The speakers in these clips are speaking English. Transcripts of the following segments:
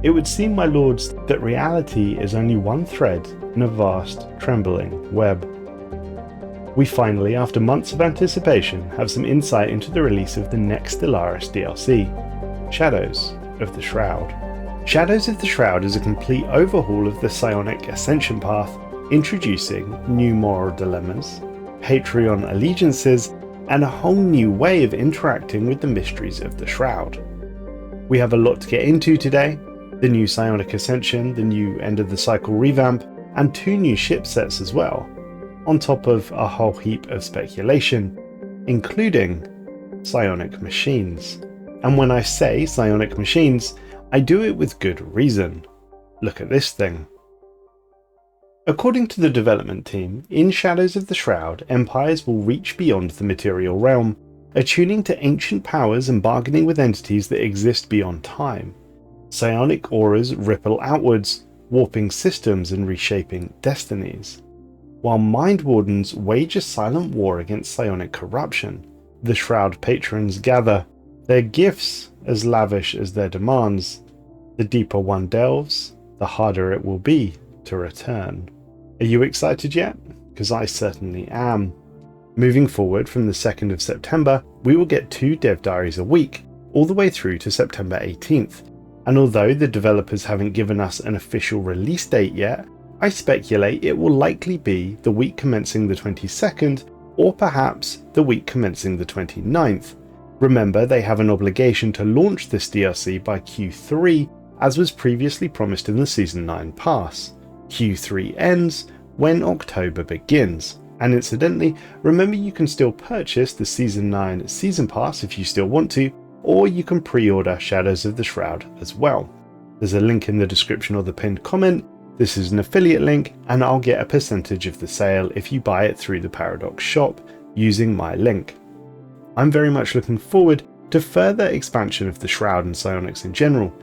It would seem, my lords, that reality is only one thread in a vast, trembling web. We finally, after months of anticipation, have some insight into the release of the next Stellaris DLC, Shadows of the Shroud. Shadows of the Shroud is a complete overhaul of the Psionic Ascension path, introducing new moral dilemmas, Patreon allegiances, and a whole new way of interacting with the mysteries of the Shroud. We have a lot to get into today: the new Psionic Ascension, the new End of the Cycle revamp, and 2 new shipsets as well, on top of a whole heap of speculation, including psionic machines. And when I say psionic machines, I do it with good reason. Look at this thing. According to the development team, in Shadows of the Shroud, empires will reach beyond the material realm, attuning to ancient powers and bargaining with entities that exist beyond time. Psionic auras ripple outwards, warping systems and reshaping destinies. While Mind Wardens wage a silent war against psionic corruption, the Shroud patrons gather, their gifts as lavish as their demands. The deeper one delves, the harder it will be to return. Are you excited yet? Because I certainly am. Moving forward from the 2nd of September, we will get 2 dev diaries a week, all the way through to September 18th. And although the developers haven't given us an official release date yet, I speculate it will likely be the week commencing the 22nd, or perhaps the week commencing the 29th. Remember, they have an obligation to launch this DLC by Q3, as was previously promised in the Season 9 pass. Q3 ends when October begins. And incidentally, remember you can still purchase the Season 9 Season Pass if you still want to, or you can pre-order Shadows of the Shroud as well. There's a link in the description or the pinned comment. This is an affiliate link, and I'll get a percentage of the sale if you buy it through the Paradox shop using my link. I'm very much looking forward to further expansion of the Shroud and Psionics in general.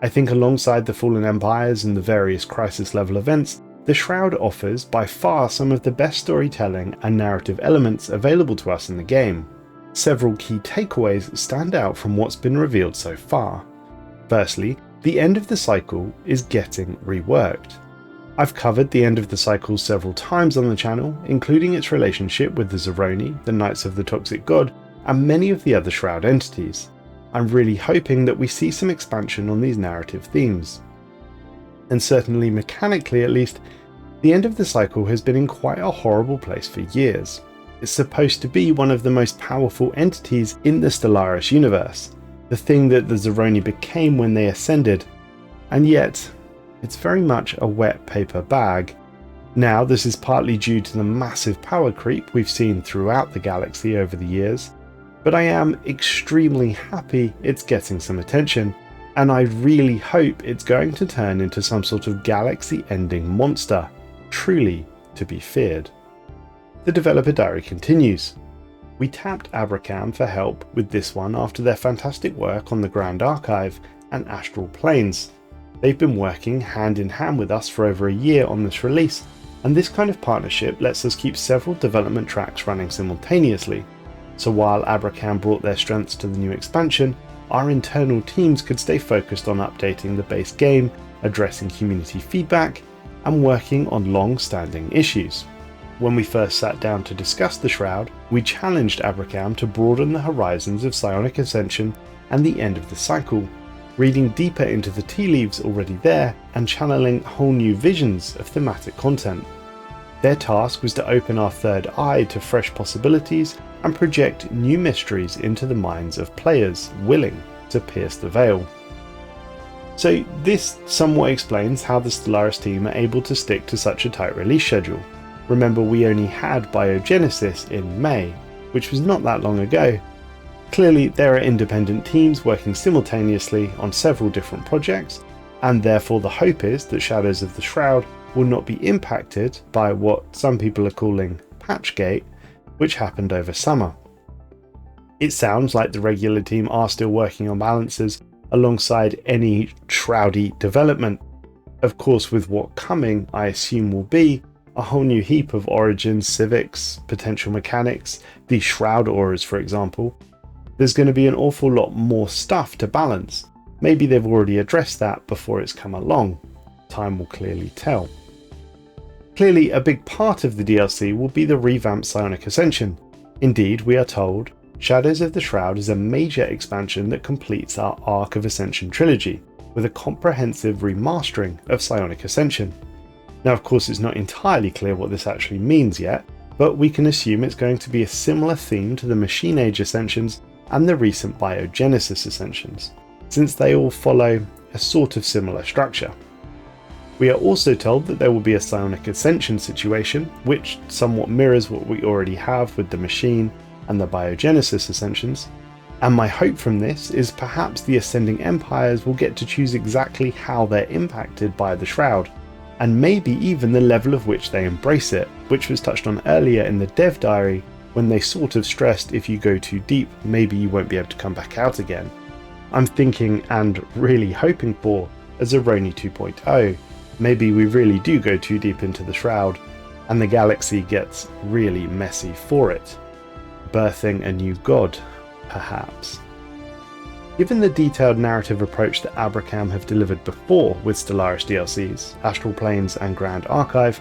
I think alongside the Fallen Empires and the various crisis level events, the Shroud offers by far some of the best storytelling and narrative elements available to us in the game. Several key takeaways stand out from what's been revealed so far. Firstly, the End of the Cycle is getting reworked. I've covered the End of the Cycle several times on the channel, including its relationship with the Zeroni, the Knights of the Toxic God, and many of the other Shroud entities. I'm really hoping that we see some expansion on these narrative themes. And certainly mechanically at least, the End of the Cycle has been in quite a horrible place for years. It's supposed to be one of the most powerful entities in the Stellaris universe, the thing that the Zeroni became when they ascended, and yet it's very much a wet paper bag. Now, this is partly due to the massive power creep we've seen throughout the galaxy over the years, but I am extremely happy it's getting some attention, and I really hope it's going to turn into some sort of galaxy-ending monster, truly to be feared. The developer diary continues. We tapped Abrakam for help with this one after their fantastic work on the Grand Archive and Astral Planes. They've been working hand in hand with us for over a year on this release, and this kind of partnership lets us keep several development tracks running simultaneously. So while Abrakam brought their strengths to the new expansion, our internal teams could stay focused on updating the base game, addressing community feedback, and working on long-standing issues. When we first sat down to discuss the Shroud, we challenged Abrakam to broaden the horizons of Psionic Ascension and the End of the Cycle, reading deeper into the tea leaves already there and channeling whole new visions of thematic content. Their task was to open our third eye to fresh possibilities and project new mysteries into the minds of players willing to pierce the veil. So this somewhat explains how the Stellaris team are able to stick to such a tight release schedule. Remember, we only had Biogenesis in May, which was not that long ago. Clearly, there are independent teams working simultaneously on several different projects, and therefore the hope is that Shadows of the Shroud will not be impacted by what some people are calling Patchgate, which happened over summer. It sounds like the regular team are still working on balances alongside any Shroudy development. Of course, with what coming I assume will be a whole new heap of origins, civics, potential mechanics, the Shroud auras for example, there's going to be an awful lot more stuff to balance, maybe they've already addressed that before it's come along. Time will clearly tell. Clearly, a big part of the DLC will be the revamped Psionic Ascension. Indeed, we are told, Shadows of the Shroud is a major expansion that completes our Arc of Ascension trilogy, with a comprehensive remastering of Psionic Ascension. Now, of course, it's not entirely clear what this actually means yet, but we can assume it's going to be a similar theme to the Machine Age Ascensions and the recent Biogenesis Ascensions, since they all follow a sort of similar structure. We are also told that there will be a Psionic Ascension situation, which somewhat mirrors what we already have with the Machine and the Biogenesis Ascensions, and my hope from this is perhaps the Ascending Empires will get to choose exactly how they're impacted by the Shroud, and maybe even the level of which they embrace it, which was touched on earlier in the dev diary when they sort of stressed if you go too deep, maybe you won't be able to come back out again. I'm thinking and really hoping for a Zeroni 2.0. Maybe we really do go too deep into the Shroud and the galaxy gets really messy for it, birthing a new god, perhaps. Given the detailed narrative approach that Abrakam have delivered before with Stellaris DLCs, Astral Planes and Grand Archive,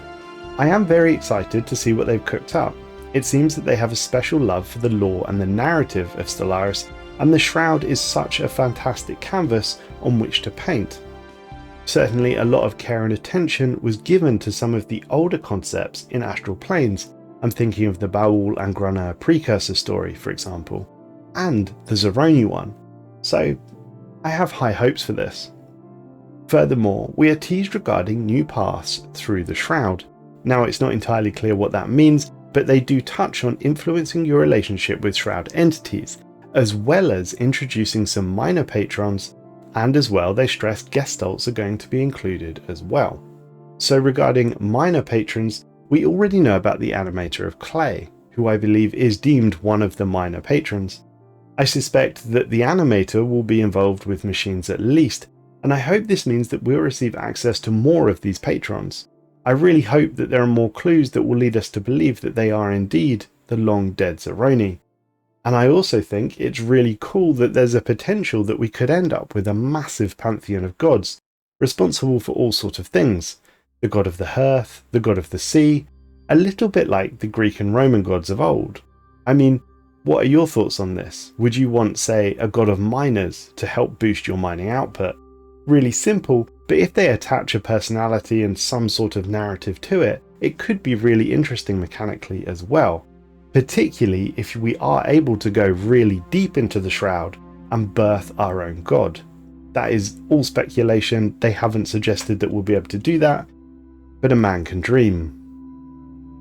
I am very excited to see what they've cooked up. It seems that they have a special love for the lore and the narrative of Stellaris, and the Shroud is such a fantastic canvas on which to paint. Certainly a lot of care and attention was given to some of the older concepts in Astral Planes. I'm thinking of the Baul and Grana precursor story, for example, and the Zeroni one, so I have high hopes for this. Furthermore, we are teased regarding new paths through the Shroud. Now, it's not entirely clear what that means, but they do touch on influencing your relationship with Shroud entities, as well as introducing some minor patrons, and as well they stress Gestalts are going to be included as well. So regarding minor patrons, we already know about the animator of Clay, who I believe is deemed one of the minor patrons. I suspect that the animator will be involved with machines at least, and I hope this means that we'll receive access to more of these patrons. I really hope that there are more clues that will lead us to believe that they are indeed the long dead Zeroni. And I also think it's really cool that there's a potential that we could end up with a massive pantheon of gods, responsible for all sorts of things. The god of the hearth, the god of the sea, a little bit like the Greek and Roman gods of old. I mean, what are your thoughts on this? Would you want, say, a god of miners to help boost your mining output? Really simple, but if they attach a personality and some sort of narrative to it, it could be really interesting mechanically as well. Particularly if we are able to go really deep into the Shroud and birth our own god. That is all speculation, they haven't suggested that we'll be able to do that, but a man can dream.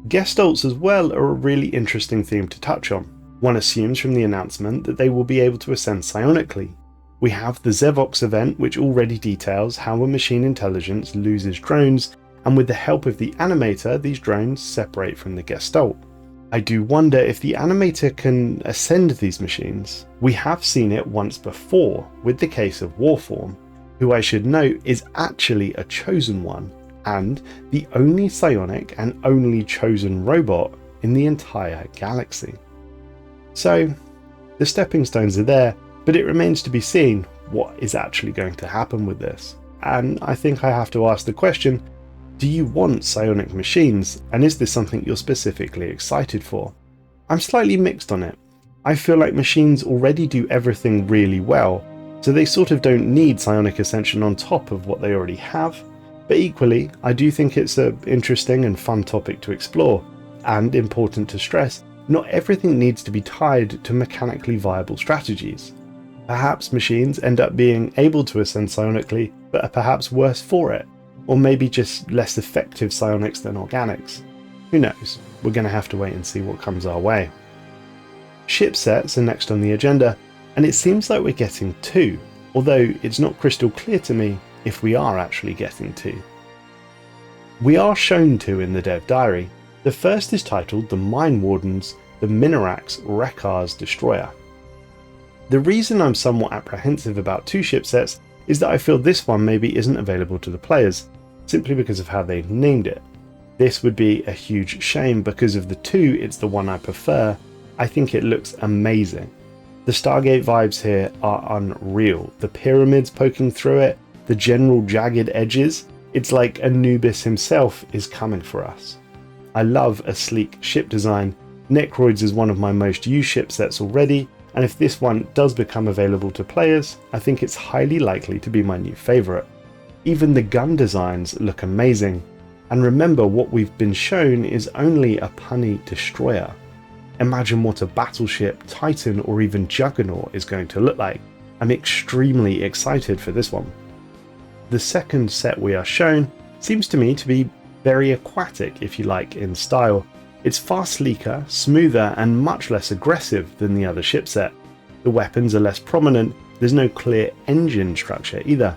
Gestalts as well are a really interesting theme to touch on. One assumes from the announcement that they will be able to ascend psionically. We have the Zevox event, which already details how a machine intelligence loses drones, and with the help of the animator, these drones separate from the Gestalt. I do wonder if the animator can ascend these machines. We have seen it once before with the case of Warform, who I should note is actually a chosen one, and the only psionic and only chosen robot in the entire galaxy. So, the stepping stones are there, but it remains to be seen what is actually going to happen with this. And I think I have to ask the question, do you want psionic machines, and is this something you're specifically excited for? I'm slightly mixed on it. I feel like machines already do everything really well, so they sort of don't need Psionic Ascension on top of what they already have, but equally, I do think it's an interesting and fun topic to explore, and important to stress, not everything needs to be tied to mechanically viable strategies. Perhaps machines end up being able to ascend psionically, but are perhaps worse for it, or maybe just less effective psionics than organics. Who knows? We're going to have to wait and see what comes our way. Shipsets are next on the agenda, and it seems like we're getting two, although it's not crystal clear to me if we are actually getting two. We are shown two in the dev diary. The first is titled The Mine Wardens, the Minarax Rekkar's Destroyer. The reason I'm somewhat apprehensive about two shipsets is that I feel this one maybe isn't available to the players, simply because of how they've named it. This would be a huge shame because of the two, it's the one I prefer. I think it looks amazing. The Stargate vibes here are unreal. The pyramids poking through it, the general jagged edges, it's like Anubis himself is coming for us. I love a sleek ship design. Necroids is one of my most used shipsets already, and if this one does become available to players, I think it's highly likely to be my new favourite. Even the gun designs look amazing, and remember what we've been shown is only a punny destroyer. Imagine what a battleship, Titan or even Juggernaut is going to look like. I'm extremely excited for this one. The second set we are shown seems to me to be very aquatic, if you like, in style. It's far sleeker, smoother and much less aggressive than the other ship set. The weapons are less prominent, there's no clear engine structure either.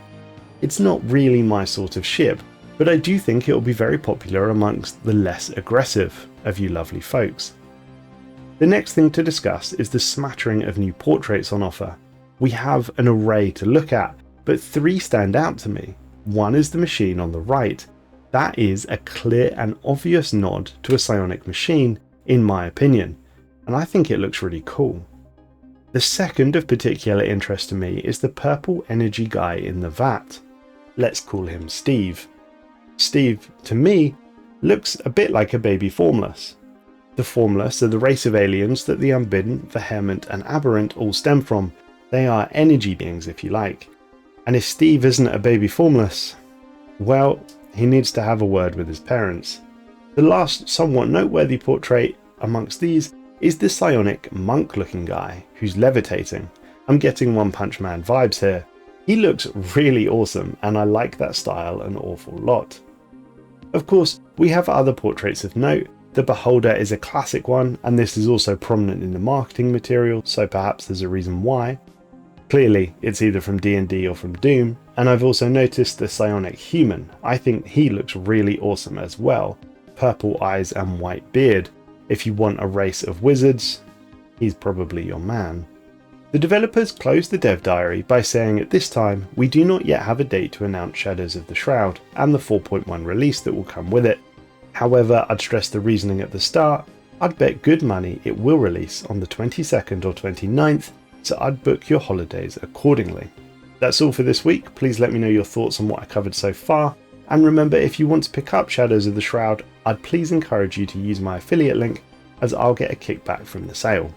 It's not really my sort of ship, but I do think it will be very popular amongst the less aggressive of you lovely folks. The next thing to discuss is the smattering of new portraits on offer. We have an array to look at, but 3 stand out to me. One is the machine on the right. That is a clear and obvious nod to a psionic machine, in my opinion, and I think it looks really cool. The second of particular interest to me is the purple energy guy in the vat. Let's call him Steve. Steve, to me, looks a bit like a baby Formless. The Formless are the race of aliens that the Unbidden, Vehement and Aberrant all stem from. They are energy beings, if you like. And if Steve isn't a baby Formless, well, he needs to have a word with his parents. The last somewhat noteworthy portrait amongst these is the psionic monk-looking guy who's levitating. I'm getting One Punch Man vibes here. He looks really awesome and I like that style an awful lot. Of course, we have other portraits of note. The Beholder is a classic one, and this is also prominent in the marketing material, so perhaps there's a reason why. Clearly, it's either from D&D or from Doom, and I've also noticed the psionic human. I think he looks really awesome as well. Purple eyes and white beard. If you want a race of wizards, he's probably your man. The developers closed the dev diary by saying at this time, we do not yet have a date to announce Shadows of the Shroud and the 4.1 release that will come with it. However, I'd stress the reasoning at the start. I'd bet good money it will release on the 22nd or 29th, so I'd book your holidays accordingly. That's all for this week. Please let me know your thoughts on what I covered so far, and remember, if you want to pick up Shadows of the Shroud, I'd please encourage you to use my affiliate link, as I'll get a kickback from the sale.